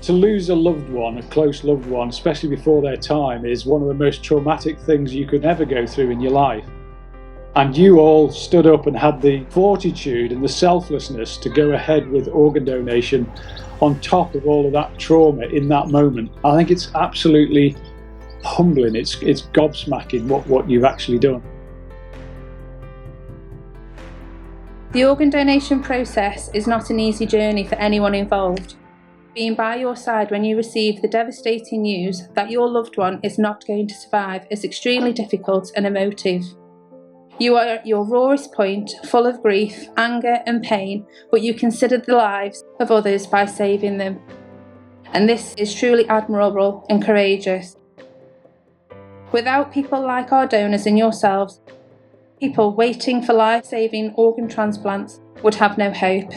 To lose a loved one, a close loved one, especially before their time, is one of the most traumatic things you could ever go through in your life. And you all stood up and had the fortitude and the selflessness to go ahead with organ donation on top of all of that trauma in that moment. I think it's absolutely humbling. It's gobsmacking what you've actually done. The organ donation process is not an easy journey for anyone involved. Being by your side when you receive the devastating news that your loved one is not going to survive is extremely difficult and emotive. You are at your rawest point, full of grief, anger and pain, but you consider the lives of others by saving them. And this is truly admirable and courageous. Without people like our donors and yourselves, people waiting for life-saving organ transplants would have no hope.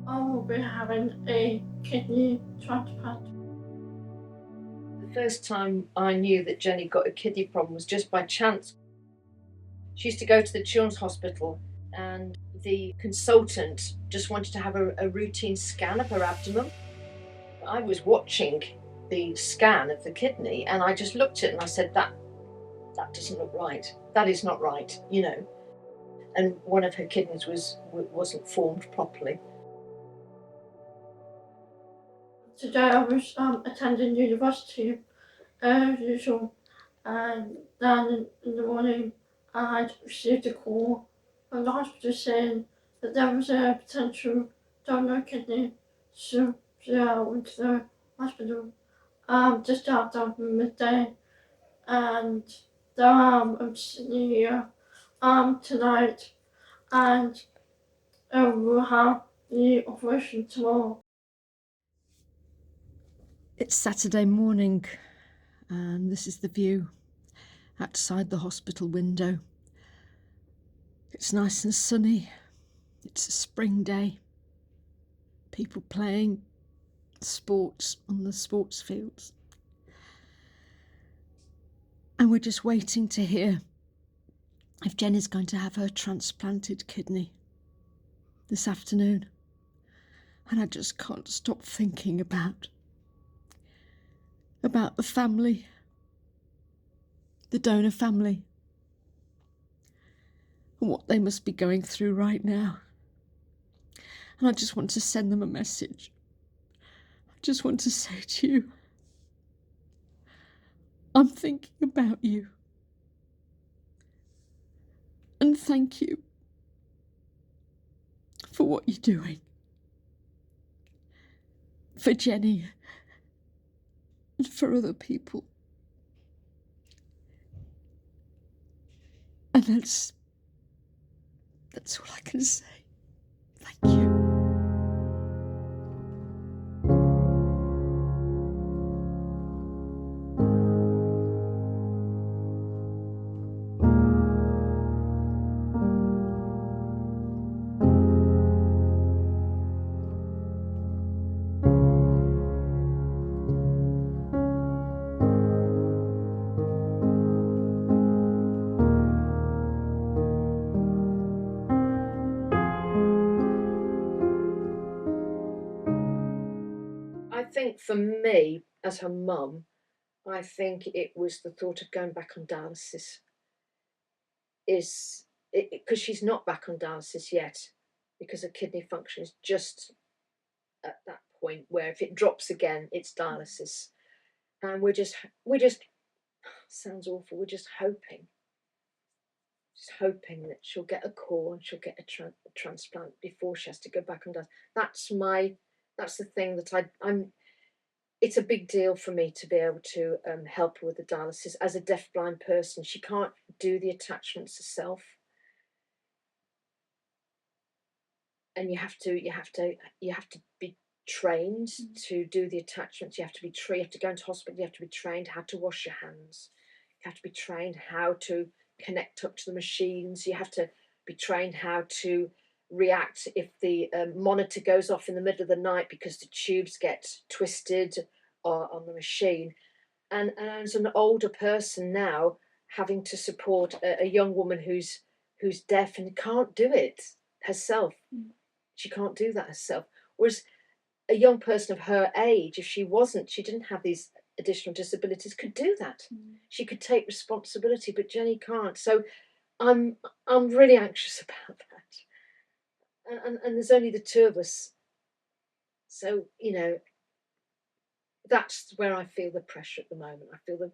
I will be having a kidney transplant. The first time I knew that Jenny got a kidney problem was just by chance. She used to go to the children's hospital and the consultant just wanted to have a routine scan of her abdomen. I was watching the scan of the kidney and I just looked at it and I said, that doesn't look right. That is not right, you know. And one of her kidneys wasn't formed properly. Today I was attending university as usual, and then in the morning I had received a call from the hospital saying that there was a potential donor kidney. So yeah, I went to the hospital just after midday, and there I'm sitting here tonight, and we'll have the operation tomorrow. It's Saturday morning and this is the view outside the hospital window. It's nice and sunny. It's a spring day. People playing sports on the sports fields. And we're just waiting to hear if Jenny's going to have her transplanted kidney this afternoon. And I just can't stop thinking about the family, the donor family, and what they must be going through right now. And I just want to send them a message. I just want to say to you, I'm thinking about you. And thank you for what you're doing. For Jenny and for other people. And that's all I can say. Thank you. I think for me, as her mum, I think it was the thought of going back on dialysis. Because she's not back on dialysis yet, because her kidney function is just at that point where if it drops again, it's dialysis. And we're just sounds awful, we're just hoping that she'll get a call and she'll get a transplant before she has to go back on dialysis. That's the thing that I'm. It's a big deal for me to be able to help her with the dialysis. As a deafblind person, she can't do the attachments herself, and you have to be trained to do the attachments. You have to be trained. You have to go into hospital. You have to be trained how to wash your hands. You have to be trained how to connect up to the machines. You have to be trained how to react if the monitor goes off in the middle of the night because the tubes get twisted on the machine. And as an older person now, having to support a young woman who's deaf and can't do it herself. She can't do that herself. Whereas a young person of her age, if she didn't have these additional disabilities, could do that. She could take responsibility, but Jenny can't. So I'm really anxious about that. And there's only the two of us. So, you know, that's where I feel the pressure at the moment. I feel the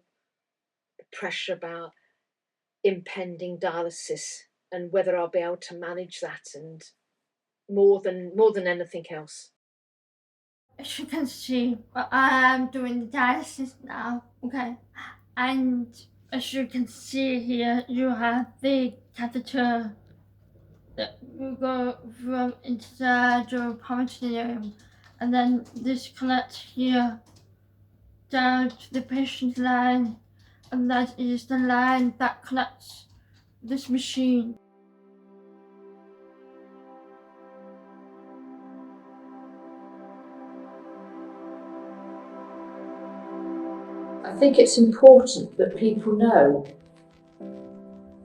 pressure about impending dialysis and whether I'll be able to manage that, and more than anything else. As you can see, I am doing the dialysis now, okay? And as you can see here, you have the catheter that will go from into the duodenum, and then this connects here down to the patient's line, and that is the line that connects this machine. I think it's important that people know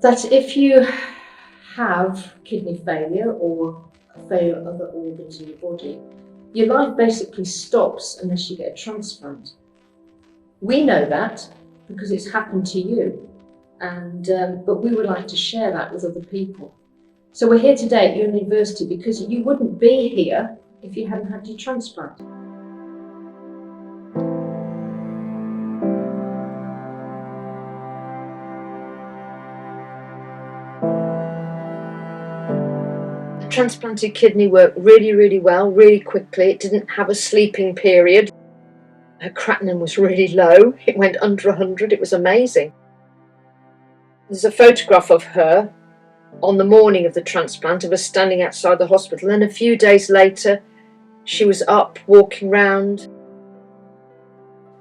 that if you have kidney failure or a failure of other organs in your body, your life basically stops unless you get a transplant. We know that because it's happened to you, and but we would like to share that with other people. So we're here today at your university because you wouldn't be here if you hadn't had your transplant. Transplanted kidney worked really, really well, really quickly. It didn't have a sleeping period. Her creatinine was really low. It went under 100. It was amazing. There's a photograph of her on the morning of the transplant, of her standing outside the hospital. And a few days later, she was up, walking round.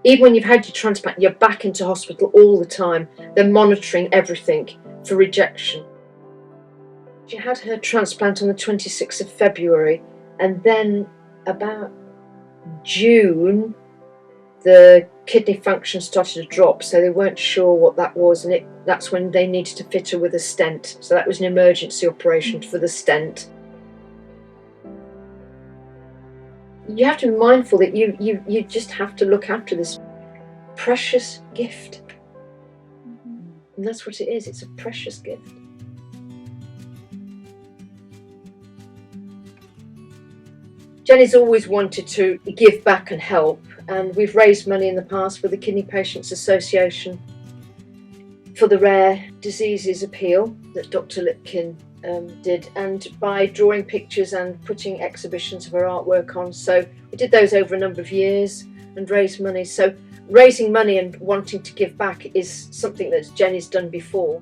Even when you've had your transplant, you're back into hospital all the time. They're monitoring everything for rejection. She had her transplant on the 26th of February, and then about June, the kidney function started to drop, so they weren't sure what that was, and that's when they needed to fit her with a stent. So that was an emergency operation for the stent. You have to be mindful that you just have to look after this precious gift. And that's what it is, it's a precious gift. Jenny's always wanted to give back and help, and we've raised money in the past for the Kidney Patients Association for the Rare Diseases Appeal that Dr. Lipkin did, and by drawing pictures and putting exhibitions of her artwork on. So we did those over a number of years and raised money. So raising money and wanting to give back is something that Jenny's done before.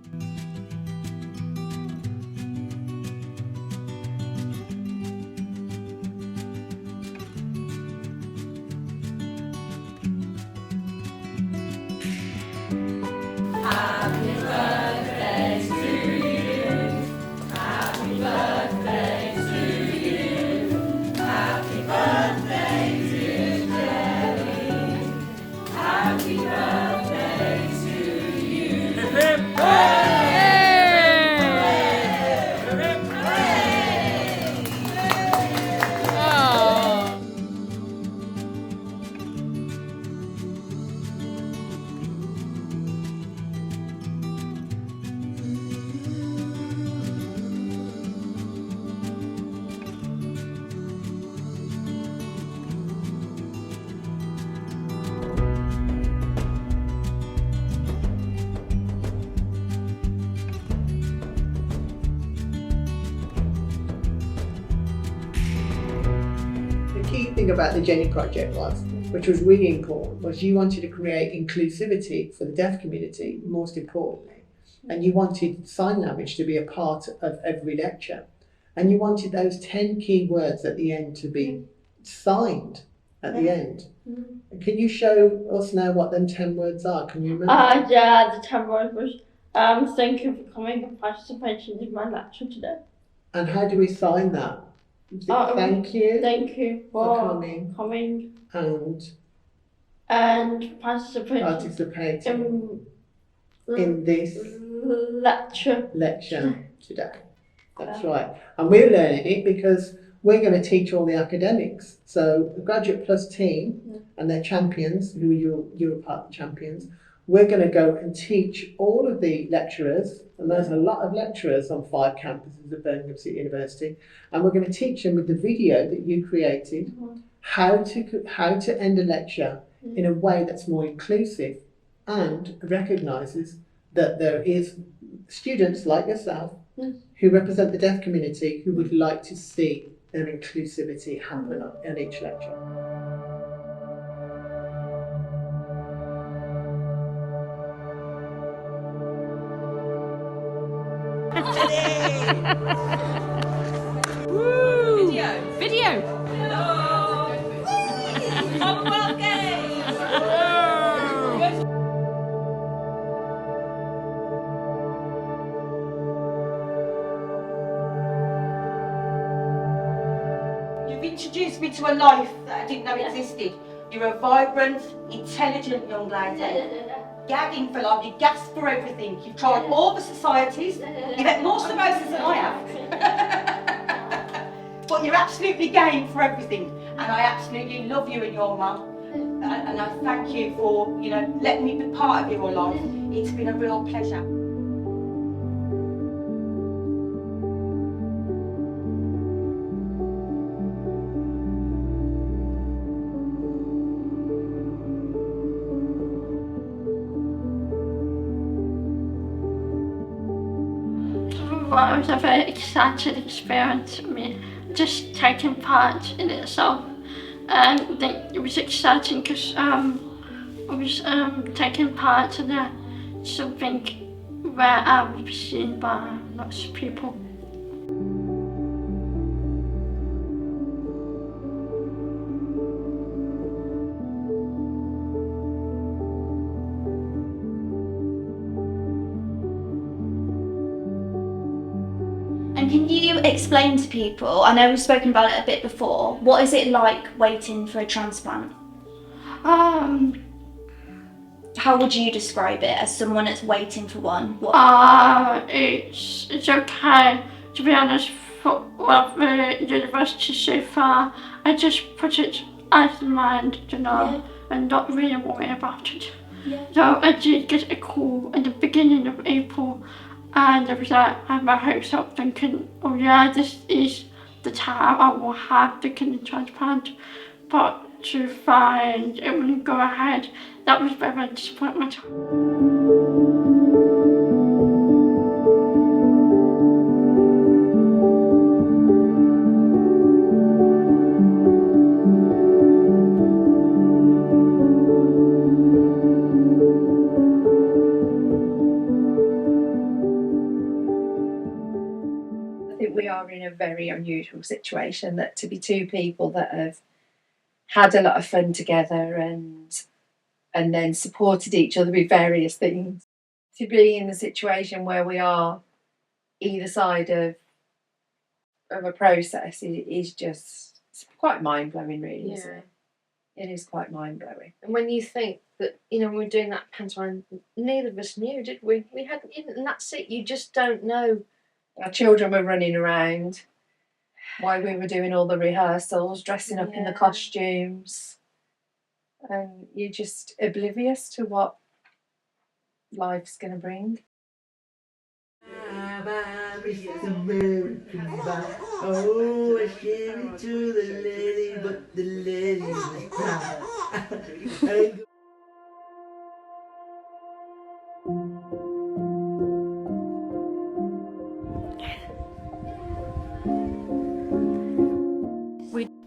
About the Jenny project which was really important, was you wanted to create inclusivity for the deaf community, most importantly, and you wanted sign language to be a part of every lecture, and you wanted those 10 key words at the end to be signed at the end. Can you show us now what them 10 words are? Can you remember? Yeah, the 10 words was thank you for coming and participating in my lecture today. And how do we sign that? Thank you. Thank you for coming. And and participate in this lecture today. That's right. And we're learning it because we're going to teach all the academics. So the Graduate Plus team and their champions, who you're part of the champions, we're going to go and teach all of the lecturers, and there's a lot of lecturers on 5 campuses of Birmingham City University, and we're going to teach them with the video that you created how to end a lecture in a way that's more inclusive and recognises that there is students like yourself who represent the deaf community who would like to see their inclusivity happen in each lecture. Woo! Video! Hello! You've introduced me to a life that I didn't know existed. You're a vibrant, intelligent young lady. Gagging for life, you gasp for everything. You've tried all the societies. You've had more samosas than I have. But you're absolutely game for everything. And I absolutely love you and your mum. And I thank you for, letting me be part of your life. It's been a real pleasure. Well, it was a very exciting experience for me, just taking part in itself. And I think it was exciting because I was taking part in something where I was seen by lots of people. And can you explain to people, I know we've spoken about it a bit before, what is it like waiting for a transplant? How would you describe it as someone that's waiting for one? It's okay, to be honest, for the university so far. I just put it out of mind, and not really worry about it. So I did get a call at the beginning of April, and I was like, I had my hopes up thinking, oh yeah, this is the time I will have the kidney transplant. But to find it wouldn't go ahead, that was a bit of a disappointment. We are in a very unusual situation, that to be two people that have had a lot of fun together and then supported each other with various things, to be in the situation where we are either side of a process is just quite mind-blowing, really, isn't it? It is quite mind-blowing. And when you think that, when we're doing that pantomime, neither of us knew, did we? We hadn't, and that's it, you just don't know. Our children were running around while we were doing all the rehearsals, dressing up in the costumes, and you're just oblivious to what life's going to bring. Oh, I gave it to the lady, but the lady was proud.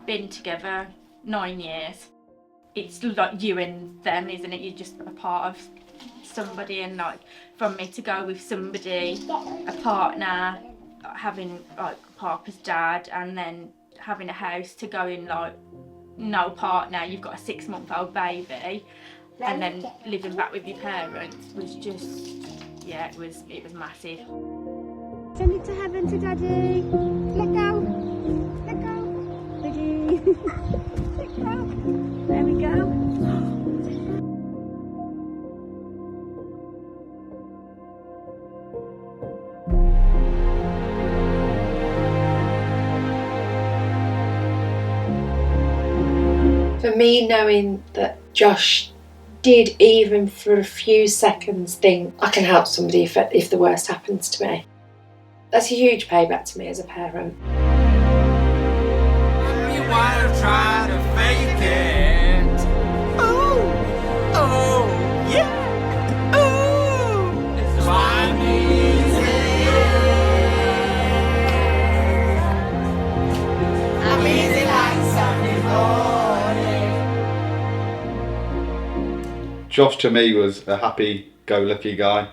Been together 9 years. It's like you and them, isn't it? You're just a part of somebody, and like from me to go with somebody, a partner, having like Parker's dad, and then having a house to go in, like no partner, you've got a 6-month-old baby, and then living back with your parents was just, it was massive. Send it to heaven to Daddy. Let go. Let go. There we go. For me, knowing that Josh did even for a few seconds think, I can help somebody if the worst happens to me, that's a huge payback to me as a parent. You wanna try to fake it. Oh, oh, yeah. Oh, it's fine easy. I'm easy like Sunday morning. Josh to me was a happy-go-lucky guy.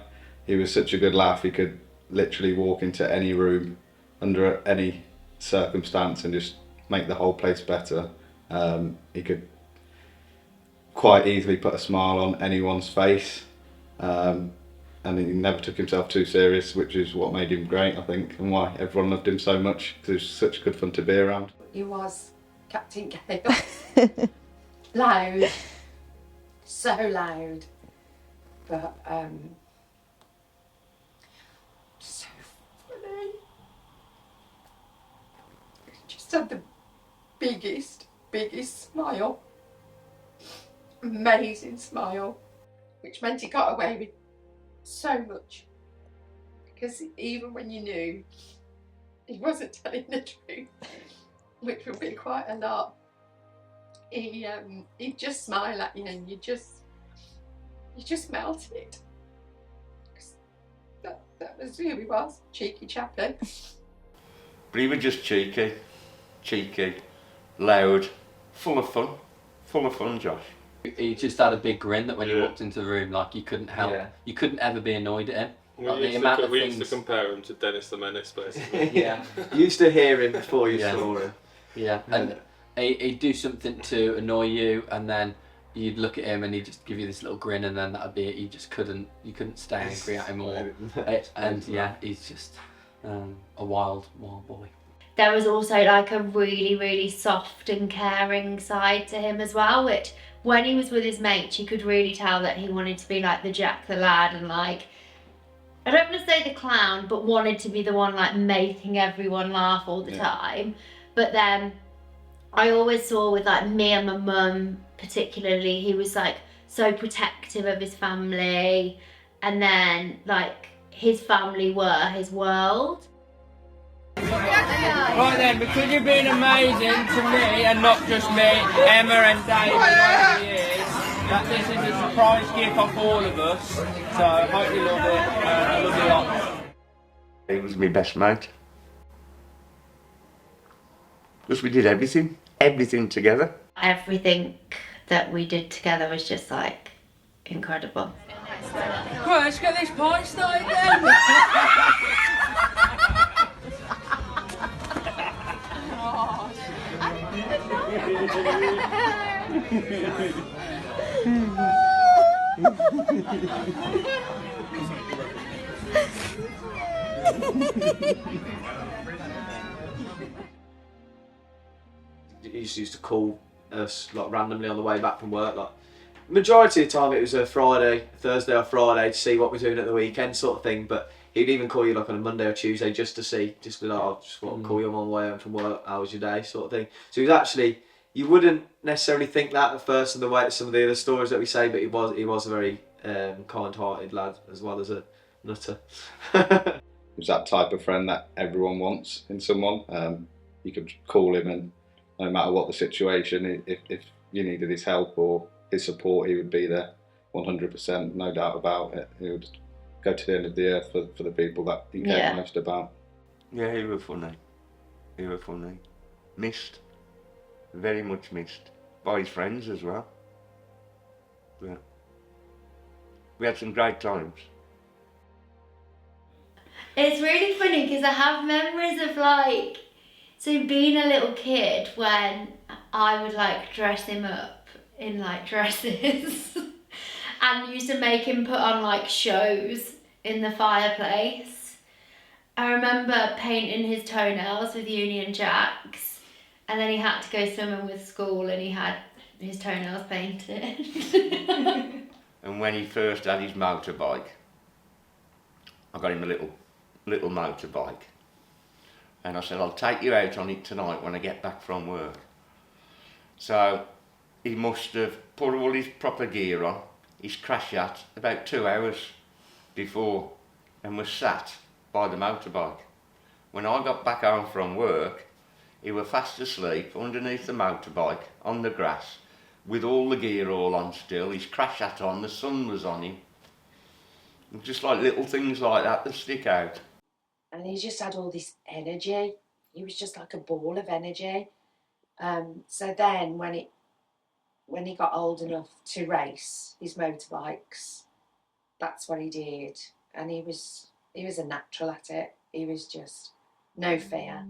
He was such a good laugh. He could literally walk into any room under any circumstance and just make the whole place better. He could quite easily put a smile on anyone's face, and he never took himself too serious, which is what made him great, I think, and why everyone loved him so much, because he was such good fun to be around. He was Captain Chaos. Loud, so loud, but so funny. Just had the biggest smile. Amazing smile. Which meant he got away with so much. Because even when you knew he wasn't telling the truth, which would be quite a lot, he'd just smile at you and you just melted. That was who he was, cheeky Chapman. But he was just cheeky, loud, full of fun, Josh. He just had a big grin that when you walked into the room, like you couldn't help, you couldn't ever be annoyed at him. Like We used to compare him to Dennis the Menace, basically. Yeah, you used to hear him before you saw him. Yeah, and he'd do something to annoy you, and then you'd look at him and he'd just give you this little grin, and then that'd be it. You couldn't stay angry at him more. And yeah, he's just a wild boy. There was also like a really, really soft and caring side to him as well, which when he was with his mates, you could really tell that he wanted to be like the Jack the lad and like, I don't want to say the clown, but wanted to be the one like making everyone laugh all the time. But then I always saw with like me and my mum particularly, he was like so protective of his family, and then like his family were his world. Right then, because you've been amazing to me, and not just me, Emma and Dave over the years, that this is a surprise gift off all of us, so I hope you love it, I love you a lot. He was my best mate. Because we did everything together. Everything that we did together was just like incredible. Right, let's get this pie started then. He used to call us like randomly on the way back from work. Like majority of the time, it was a Thursday or Friday to see what we're doing at the weekend, sort of thing. But he'd even call you like on a Monday or Tuesday just to see, just be like, "I just want to call you on my way home from work. How was your day?" sort of thing. So he was actually, you wouldn't necessarily think that at first in the way some of the other stories that we say, but he was a very kind-hearted lad as well as a nutter. He was that type of friend that everyone wants in someone. You could call him, and no matter what the situation, if you needed his help or his support, he would be there 100%, no doubt about it. He would go to the end of the earth for the people that he cared most about. Yeah, he was funny. Missed. Very much missed. By his friends as well. Yeah. We had some great times. It's really funny because I have memories of like, so being a little kid when I would like dress him up in like dresses and used to make him put on like shows in the fireplace. I remember painting his toenails with Union Jacks, and then he had to go swimming with school and he had his toenails painted. And when he first had his motorbike, I got him a little motorbike. And I said, I'll take you out on it tonight when I get back from work. So he must have put all his proper gear on, his crash hat, about 2 hours before, and was sat by the motorbike. When I got back home from work, he was fast asleep underneath the motorbike on the grass with all the gear all on still, his crash hat on, the sun was on him. Just like little things like that stick out. And he just had all this energy. He was just like a ball of energy. So then when he got old enough to race his motorbikes, that's what he did. And he was a natural at it. He was just no fear.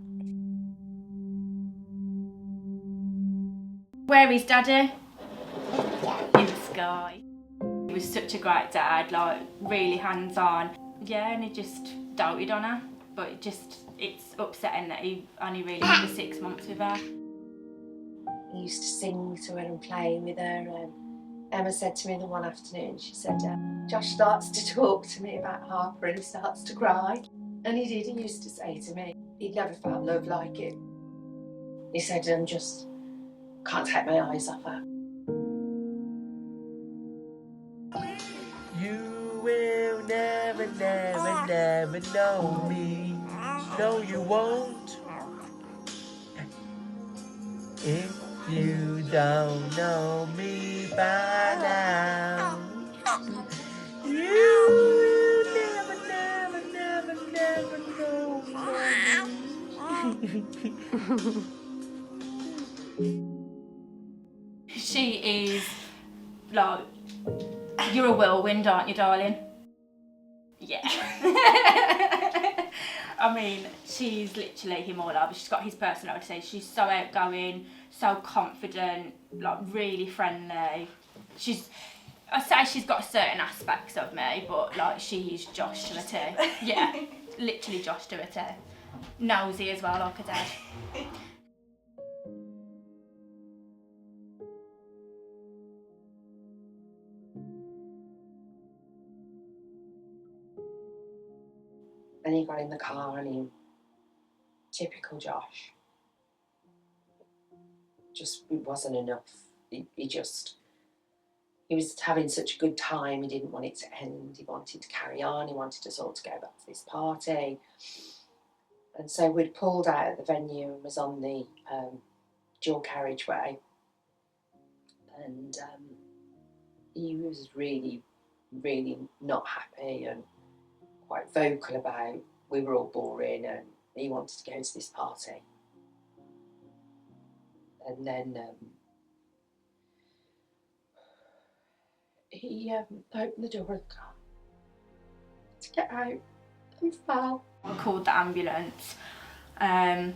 Where is Daddy? In the sky. He was such a great dad, like really hands-on. Yeah, and he just doted on her, but it's upsetting that he only really had the 6 months with her. He used to sing to her and play with her, and Emma said to me the one afternoon, she said, Josh starts to talk to me about Harper and he starts to cry. And he did, he used to say to me, he'd never felt love like it. He said, just can't take my eyes off her. You will never, never, never know me. No, you won't. If you don't know me by now, you will never, never, never, never know me. She is like, you're a whirlwind, aren't you, darling? Yeah. I mean, she's literally him all over. She's got his personality. She's so outgoing, so confident, like really friendly. I say she's got certain aspects of me, but like she's Josh to a T. Yeah, literally Josh to a T. Nosy as well, like a dad. And he got in the car and he, typical Josh, just it wasn't enough. He was having such a good time, he didn't want it to end, he wanted to carry on, he wanted us all to go back to this party. And so we'd pulled out of the venue and was on the dual carriageway. And he was really, really not happy and quite vocal about we were all boring and he wanted to go to this party. And then he opened the door of the car to get out and fell. I called the ambulance. I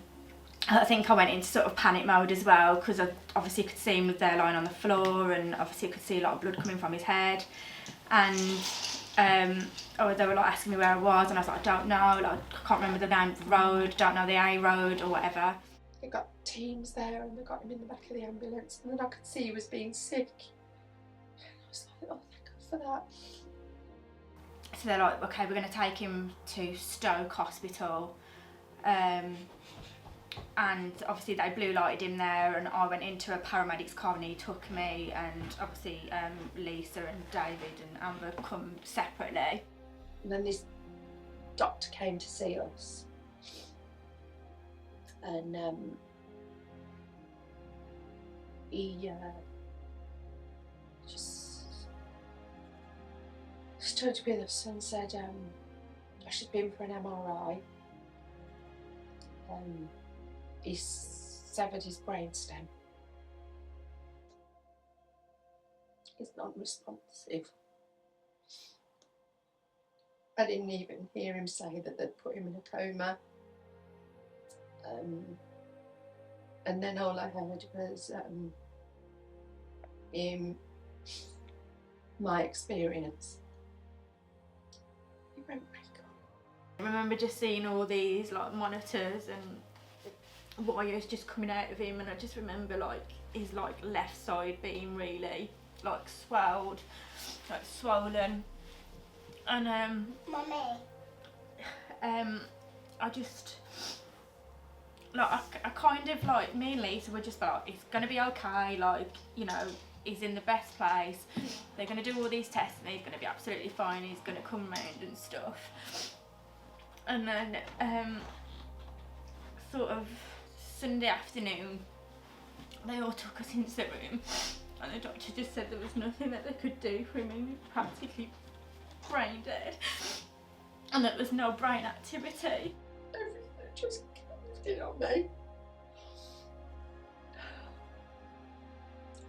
think I went into sort of panic mode as well because I obviously could see him was there lying on the floor and obviously could see a lot of blood coming from his head. And they were like asking me where I was and I was like, I don't know, like, I can't remember the name of the road, don't know the A road or whatever. They got teams there and they got him in the back of the ambulance and then I could see he was being sick. And I was like, oh, thank God for that. So they're like, okay, we're going to take him to Stoke Hospital. And obviously they blue lighted him there and I went into a paramedic's car and he took me, and obviously Lisa and David and Amber come separately. And then this doctor came to see us and he just stood with us and said Josh had been for an MRI. He severed his brainstem. He's non-responsive. I didn't even hear him say that they'd put him in a coma. And then all I heard was my experience. He won't wake up. I remember just seeing all these like monitors and wires just coming out of him, and I just remember like his like left side being really like swollen, and I kind of like, me and Lisa were just like, it's gonna be okay, like, you know, he's in the best place, they're gonna do all these tests and he's gonna be absolutely fine, he's gonna come round and stuff. And then sort of Sunday afternoon, they all took us into the room and the doctor just said there was nothing that they could do for him, he was practically brain dead and that there was no brain activity. Everything just caved in on me.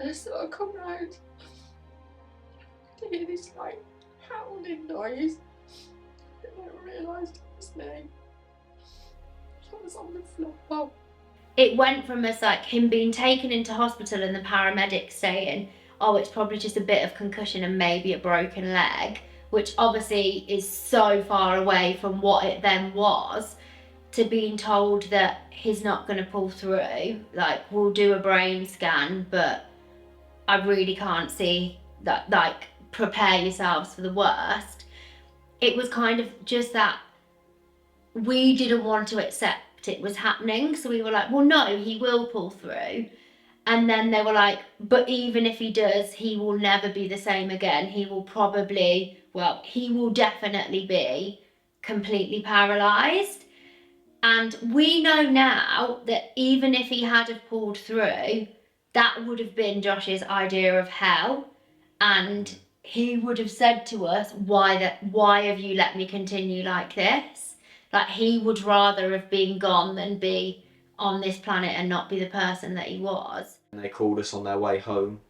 And I sort of come round to hear this like howling noise, and I realised it was me. I was on the floor. It went from us like him being taken into hospital and the paramedics saying, oh, it's probably just a bit of concussion and maybe a broken leg, which obviously is so far away from what it then was, to being told that he's not going to pull through, like, we'll do a brain scan, but I really can't see that, like, prepare yourselves for the worst. It was kind of just that we didn't want to accept it was happening, so we were like, well, no, he will pull through. And then they were like, but even if he does, he will never be the same again. He will probably, well, he will definitely be completely paralysed. And we know now that even if he had have pulled through, that would have been Josh's idea of hell. And he would have said to us, why have you let me continue like this? Like, he would rather have been gone than be on this planet and not be the person that he was. And they called us on their way home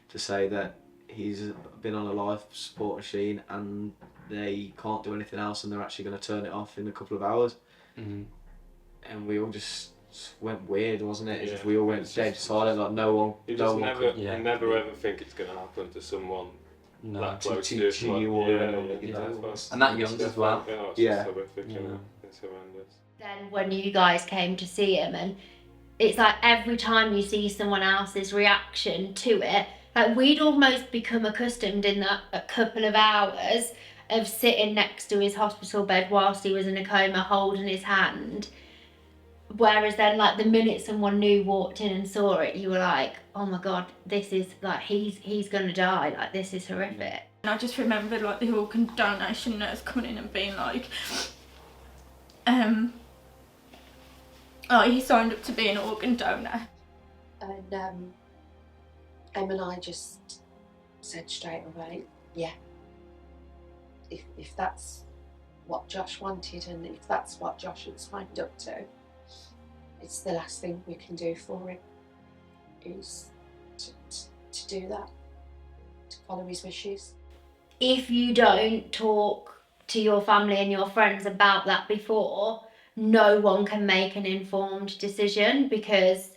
to say that he's been on a life support machine and they can't do anything else and they're actually going to turn it off in a couple of hours. Mm-hmm. And we all just went weird, wasn't it? As if we all went dead silent, like no one. You never ever think it's going to happen to someone that close to you or and that young as well. It's horrific, you know? It's horrendous. Then when you guys came to see him, and it's like every time you see someone else's reaction to it, like we'd almost become accustomed in that a couple of hours of sitting next to his hospital bed whilst he was in a coma holding his hand. Whereas then, like, the minute someone new walked in and saw it, you were like, oh my God, this is, like, he's gonna die, like, this is horrific. And I just remember, like, the organ donation nurse coming in and being like, oh, he signed up to be an organ donor. And Em and I just said straight away, yeah, if that's what Josh wanted and if that's what Josh had signed up to, it's the last thing we can do for him, is to do that, to follow his wishes. If you don't talk to your family and your friends about that before, no one can make an informed decision because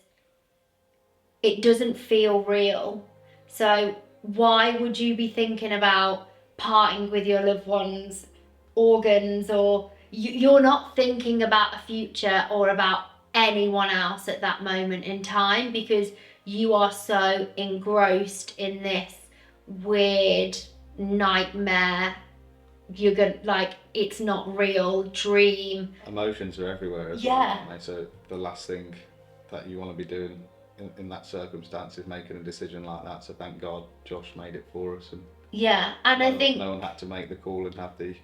it doesn't feel real. So why would you be thinking about parting with your loved ones' organs, or you're not thinking about a future or about anyone else at that moment in time because you are so engrossed in this weird nightmare, you're gonna, like, it's not real dream. Emotions are everywhere as well, aren't they? So the last thing that you want to be doing in that circumstance is making a decision like that. So thank God Josh made it for us, and I think no one had to make the call and have the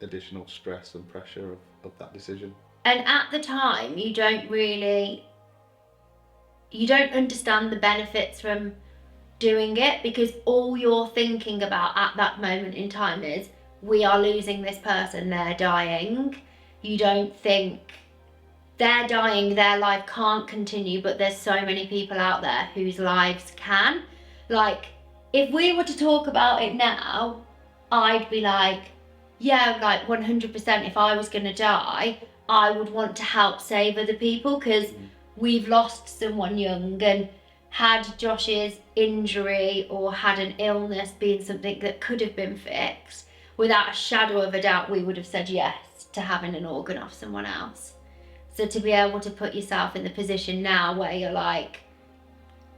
additional stress and pressure of that decision. And at the time, you don't understand the benefits from doing it because all you're thinking about at that moment in time is, we are losing this person, they're dying. You don't think they're dying, their life can't continue, but there's so many people out there whose lives can. Like, if we were to talk about it now, I'd be like, yeah, like 100%, if I was gonna die, I would want to help save other people because we've lost someone young, and had Josh's injury or had an illness been something that could have been fixed, without a shadow of a doubt, we would have said yes to having an organ off someone else. So to be able to put yourself in the position now where you're like,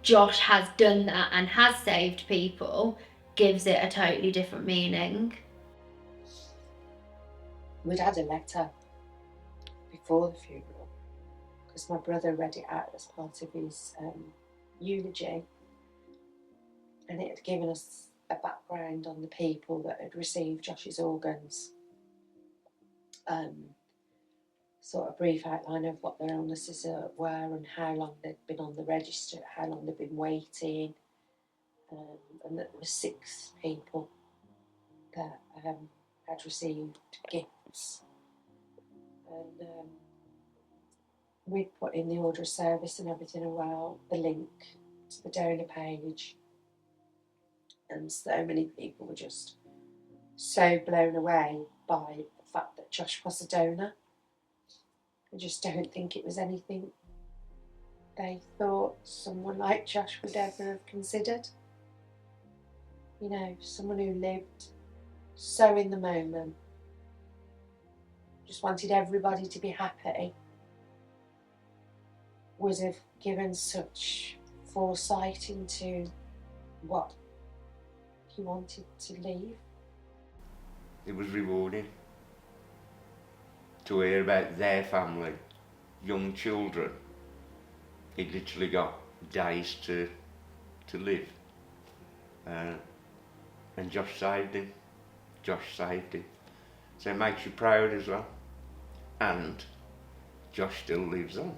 Josh has done that and has saved people, gives it a totally different meaning. We'd had a letter before the funeral because my brother read it out as part of his eulogy, and it had given us a background on the people that had received Josh's organs. Sort of brief outline of what their illnesses were and how long they'd been on the register, how long they'd been waiting, and that there were 6 people that had received gifts. And we'd put in the order of service and everything as well, the link to the donor page, and so many people were just so blown away by the fact that Josh was a donor. I just don't think it was anything they thought someone like Josh would ever have considered. You know, someone who lived so in the moment, just wanted everybody to be happy, would have given such foresight into what he wanted to leave. It was rewarding to hear about their family, young children. He literally got days to live. And Josh saved him. Josh saved him. So it makes you proud as well. And Josh still lives on.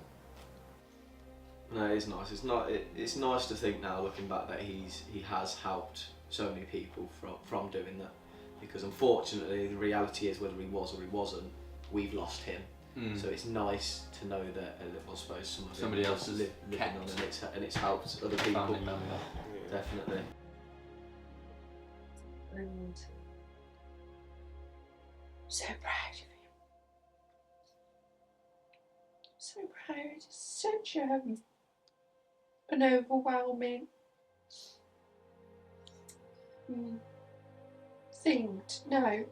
No, it is nice. It's nice to think now, looking back, that he has helped so many people from doing that. Because unfortunately, the reality is, whether he was or he wasn't, we've lost him. So it's nice to know that, I suppose, somebody else is living on, and it's helped other people. Family member. Definitely. And so proud of him. So proud. It's such an overwhelming thing to know.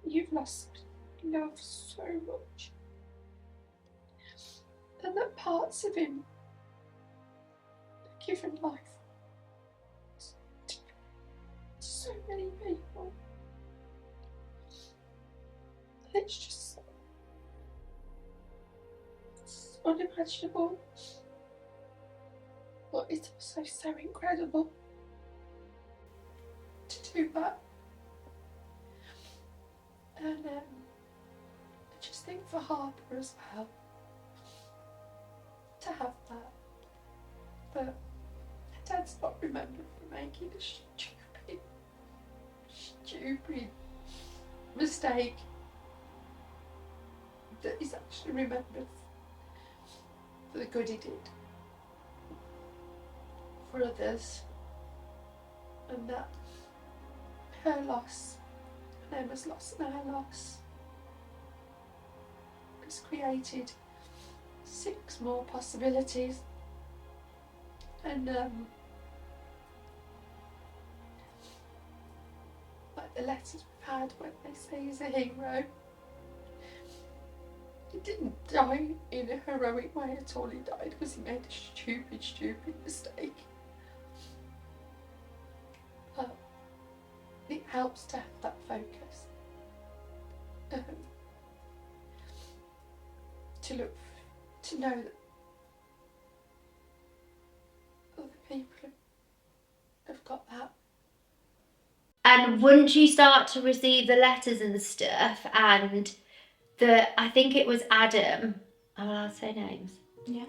You've lost love so much, and that parts of him are given life to so many people. It's just unimaginable, but it's also so incredible to do that. And I just think for Harper as well, to have that. But Dad's not remembered for making a stupid mistake. That he's actually remembered for the good he did for others. And that her loss, and Emma's loss and our loss, has created 6 more possibilities. And like the letters we've had when they say he's a hero, he didn't die in a heroic way at all. He died because he made a stupid mistake. But it helps to have that focus. To know that other people have got that. And once you start to receive the letters and stuff, and I think it was Adam, am I allowed to say names? Yeah.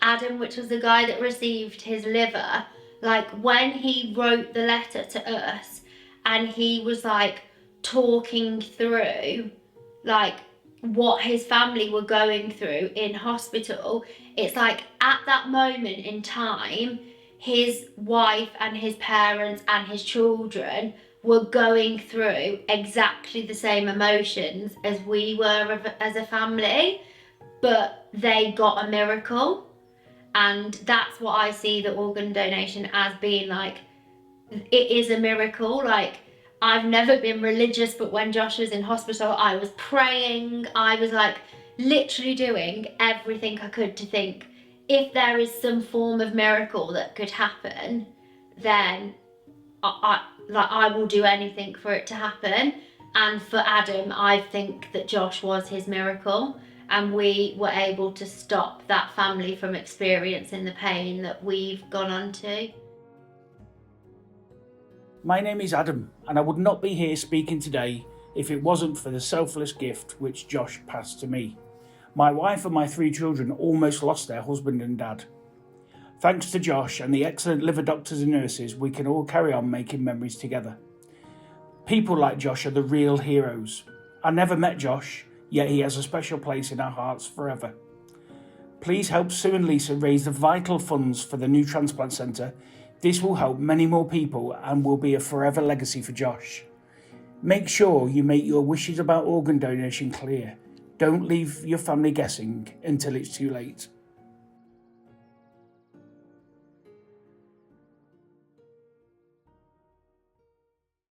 Adam, which was the guy that received his liver, like when he wrote the letter to us and he was like talking through like what his family were going through in hospital, it's like at that moment in time, his wife and his parents and his children were going through exactly the same emotions as we were as a family, but they got a miracle. And that's what I see the organ donation as being like. It is a miracle. Like, I've never been religious, but when Josh was in hospital, I was praying. I was like literally doing everything I could to think, if there is some form of miracle that could happen, then I will do anything for it to happen. And for Adam, I think that Josh was his miracle, and we were able to stop that family from experiencing the pain that we've gone on to. My name is Adam, and I would not be here speaking today if it wasn't for the selfless gift which Josh passed to me. My wife and my 3 children almost lost their husband and dad. Thanks to Josh and the excellent liver doctors and nurses, we can all carry on making memories together. People like Josh are the real heroes. I never met Josh, yet he has a special place in our hearts forever. Please help Sue and Lisa raise the vital funds for the new transplant centre. This will help many more people and will be a forever legacy for Josh. Make sure you make your wishes about organ donation clear. Don't leave your family guessing until it's too late.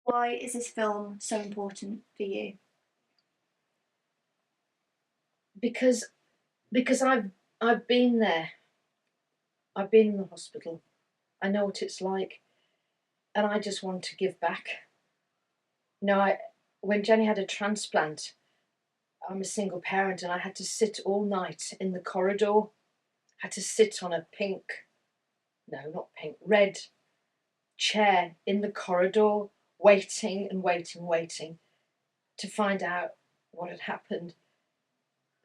Why is this film so important for you? Because I've been there. I've been in the hospital. I know what it's like, and I just want to give back. You know, when Jenny had a transplant, I'm a single parent, and I had to sit all night in the corridor. Had to sit on a red chair in the corridor, waiting and waiting to find out what had happened.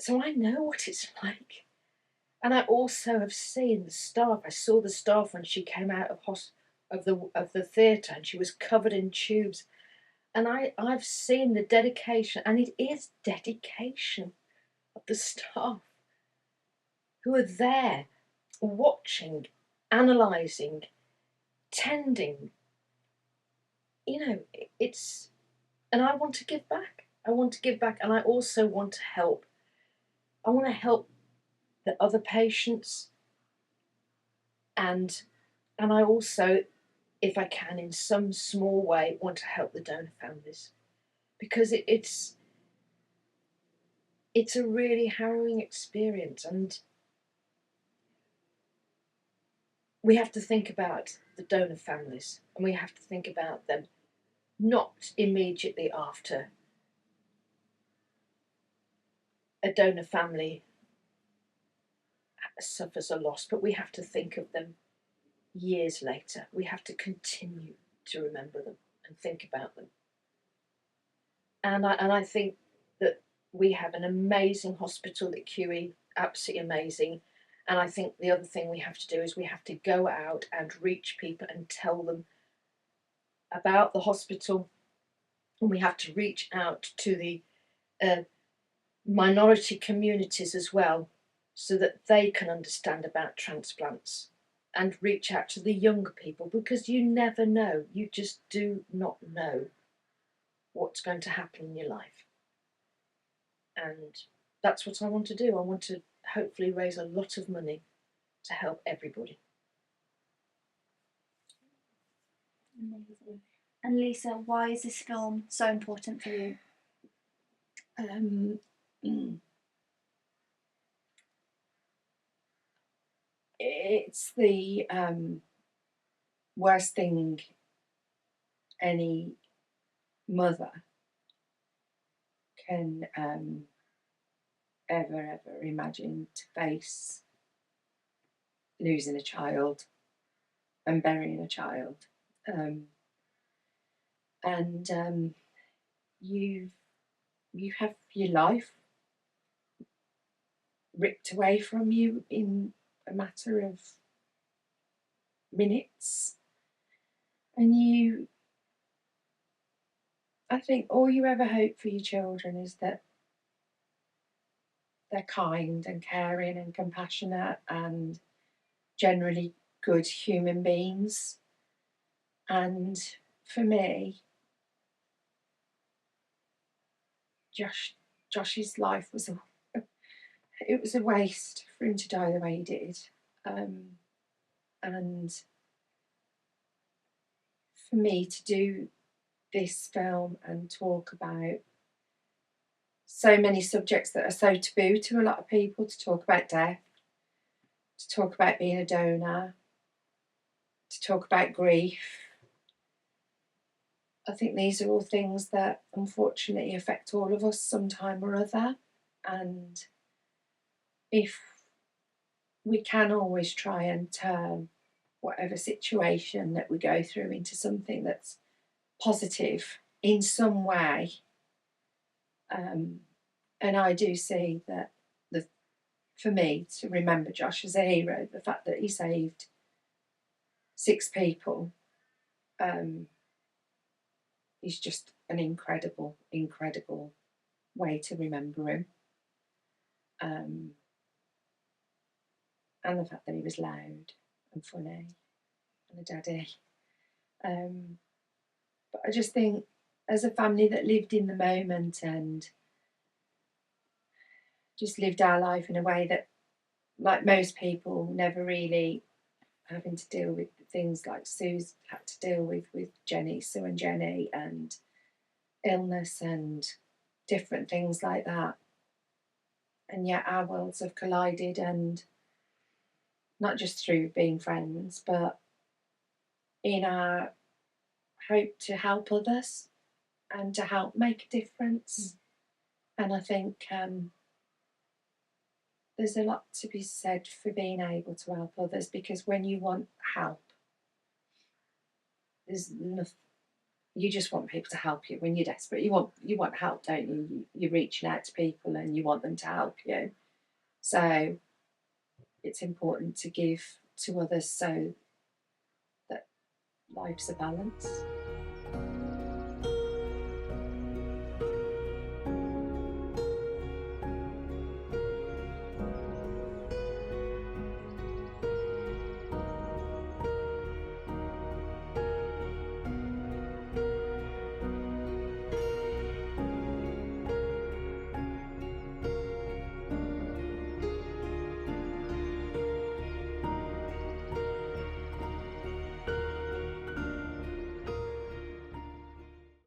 So I know what it's like. And I also have seen the staff. I saw the staff when she came out of the theatre, and she was covered in tubes. And I've seen the dedication, and it is dedication of the staff who are there watching, analysing, tending. You know, and I want to give back. I want to give back, and I also want to help. I want to help the other patients, and I also, if I can, in some small way, want to help the donor families, because it's a really harrowing experience, and we have to think about the donor families, and we have to think about them not immediately after a donor family suffers a loss, but we have to think of them years later. We have to continue to remember them and think about them. And I think that we have an amazing hospital at QE, absolutely amazing. And I think the other thing we have to do is we have to go out and reach people and tell them about the hospital. And we have to reach out to the minority communities as well, so that they can understand about transplants, and reach out to the younger people, because you never know. You just do not know what's going to happen in your life. And that's what I want to do. I want to hopefully raise a lot of money to help everybody. Amazing. And Lisa, why is this film so important for you? It's the worst thing any mother can ever imagine to face, losing a child and burying a child. You have your life ripped away from you in a matter of minutes, and I think all you ever hope for your children is that they're kind and caring and compassionate and generally good human beings. And for me, Josh's life was a waste for him to die the way he did. And for me to do this film and talk about so many subjects that are so taboo to a lot of people, to talk about death, to talk about being a donor, to talk about grief, I think these are all things that unfortunately affect all of us sometime or other. And if we can always try and turn whatever situation that we go through into something that's positive in some way. And I do see that for me, to remember Josh as a hero, the fact that he saved 6 people is just an incredible, incredible way to remember him. And the fact that he was loud and funny and a daddy. But I just think, as a family that lived in the moment and just lived our life in a way that, like most people, never really having to deal with things like Sue's had to deal with Sue and Jenny, and illness and different things like that. And yet our worlds have collided, and not just through being friends, but in our hope to help others and to help make a difference. And I think there's a lot to be said for being able to help others, because when you want help, there's nothing. You just want people to help you when you're desperate. You want help, don't you? You're reaching out to people and you want them to help you. So it's important to give to others so that life's a balance.